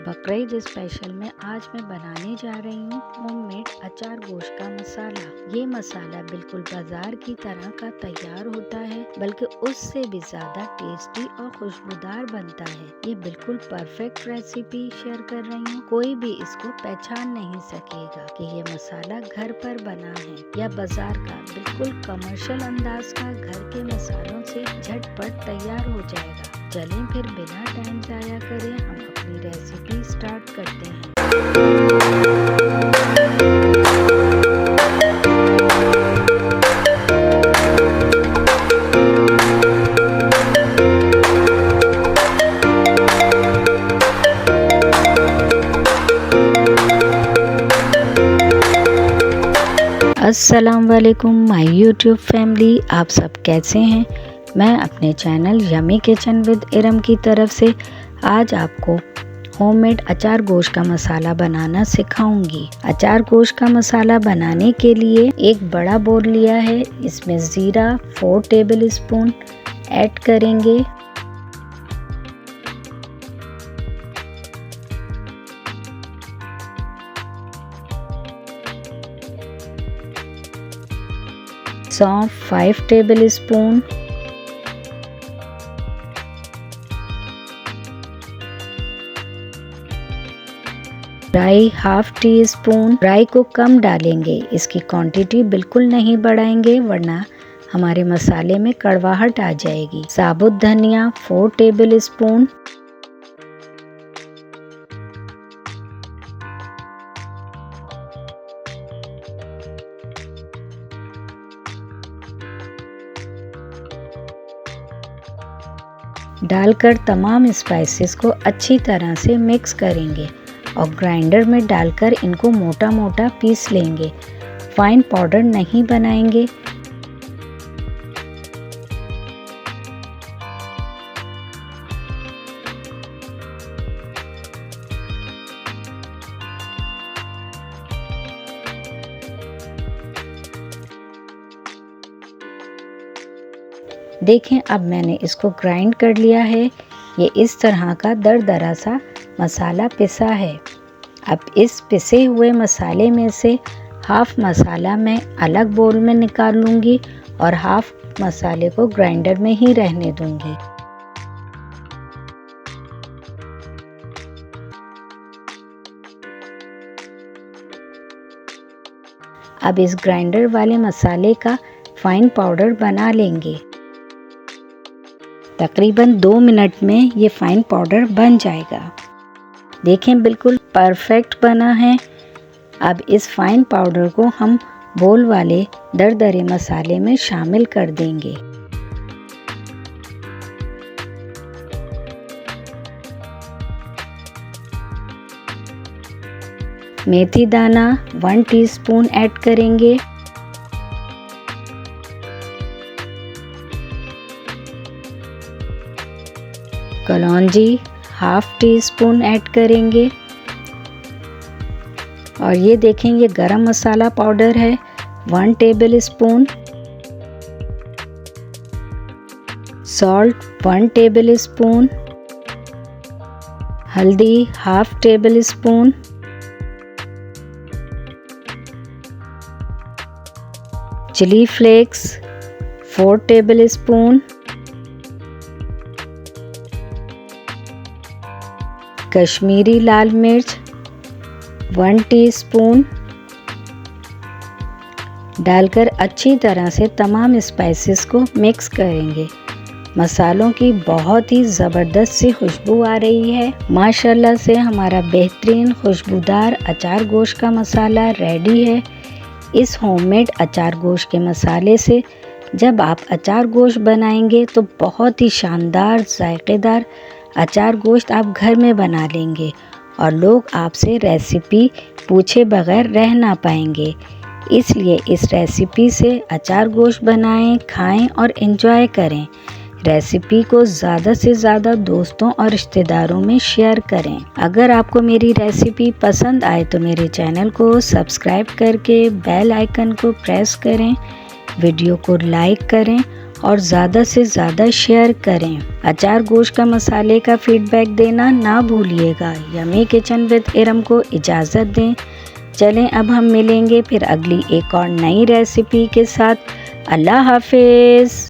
Bakrid special में आज मैं बनाने जा रही हूँ होममेड अचार गोश्त का मसाला। ये मसाला बिल्कुल बाजार की तरह का तैयार होता है, बल्कि उससे भी ज्यादा टेस्टी और खुशबूदार बनता है। ये बिल्कुल परफेक्ट रेसिपी शेयर कर रही हूँ। कोई भी इसको पहचान नहीं सकेगा कि ये मसाला घर पर बना है या बाजार का। बिल्कुल कमर्शियल अंदाज का घर के मसालों से झटपट तैयार हो जाएगा। चलें फिर बिना टाइम जाया करें हम अपनी रेसिपी स्टार्ट करते हैं। अस्सलाम वालेकुम माय यूट्यूब फैमिली, आप सब कैसे हैं? मैं अपने channel yummy kitchen with Iram की तरफ से आज आपको होममेड अचार गोश्त का मसाला बनाना सिखाऊंगी। अचार गोश्त का मसाला बनाने के लिए एक बड़ा बोल लिया है, इसमें ज़ीरा 4 टेबल स्पून ऐड करेंगे। सौंफ 5 टेबल स्पून, राई हाफ टी स्पून। राई को कम डालेंगे, इसकी क्वांटिटी बिल्कुल नहीं बढ़ाएंगे वरना हमारे मसाले में कड़वाहट आ जाएगी। साबुत धनिया 4 टेबल स्पून, डालकर तमाम स्पाइसेस को अच्छी तरह से मिक्स करेंगे और ग्राइंडर में डालकर इनको मोटा मोटा पीस लेंगे। फाइन पाउडर नहीं बनाएंगे। देखें, अब मैंने इसको ग्राइंड कर लिया है। ये इस तरह का दरदरा सा मसाला पिसा है। अब इस पिसे हुए मसाले में से हाफ मसाला मैं अलग बोल में निकाल लूँगी और हाफ मसाले को ग्राइंडर में ही रहने दूँगी। अब इस ग्राइंडर वाले मसाले का फाइन पाउडर बना लेंगे। तकरीबन 2 मिनट में ये फाइन पाउडर बन जाएगा। देखें, बिल्कुल परफेक्ट बना है। अब इस फाइन पाउडर को हम बोल वाले दरदरे मसाले में शामिल कर देंगे। मेथी दाना 1 टीस्पून ऐड करेंगे। कलौंजी हाफ टी स्पून ऐड करेंगे। और ये देखें, ये गरम मसाला पाउडर है 1 tablespoon. Salt 1 tablespoon. हल्दी half tablespoon. Chilli flakes 4 tablespoon. Kashmiri लाल मिर्च 1 टीस्पून डालकर अच्छी तरह से तमाम स्पाइसेस को मिक्स करेंगे। मसालों की बहुत ही ज़बरदस्त सी खुशबू आ रही है। माशाल्लाह से हमारा बेहतरीन खुशबूदार अचार गोश्त का मसाला रेडी है। इस होममेड अचार गोश्त के मसाले से जब आप अचार गोश्त बनाएंगे तो बहुत ही शानदार जायकेदार अचार गोश्त आप घर में बना लेंगे और लोग आपसे रेसिपी पूछे बगैर रह ना पाएंगे। इसलिए इस रेसिपी से अचार गोश्त बनाएं, खाएं और एंजॉय करें। रेसिपी को ज़्यादा से ज़्यादा दोस्तों और रिश्तेदारों में शेयर करें। अगर आपको मेरी रेसिपी पसंद आए तो मेरे चैनल को सब्सक्राइब करके बेल आइकन को प्रेस करें, वीडियो को लाइक करें और ज़्यादा से ज़्यादा शेयर करें। अचार गोश्त का मसाले का फीडबैक देना ना भूलिएगा। यम्मी किचन विद इरम को इजाज़त दें। चलें अब हम मिलेंगे फिर अगली एक और नई रेसिपी के साथ। अल्लाह हाफिज़।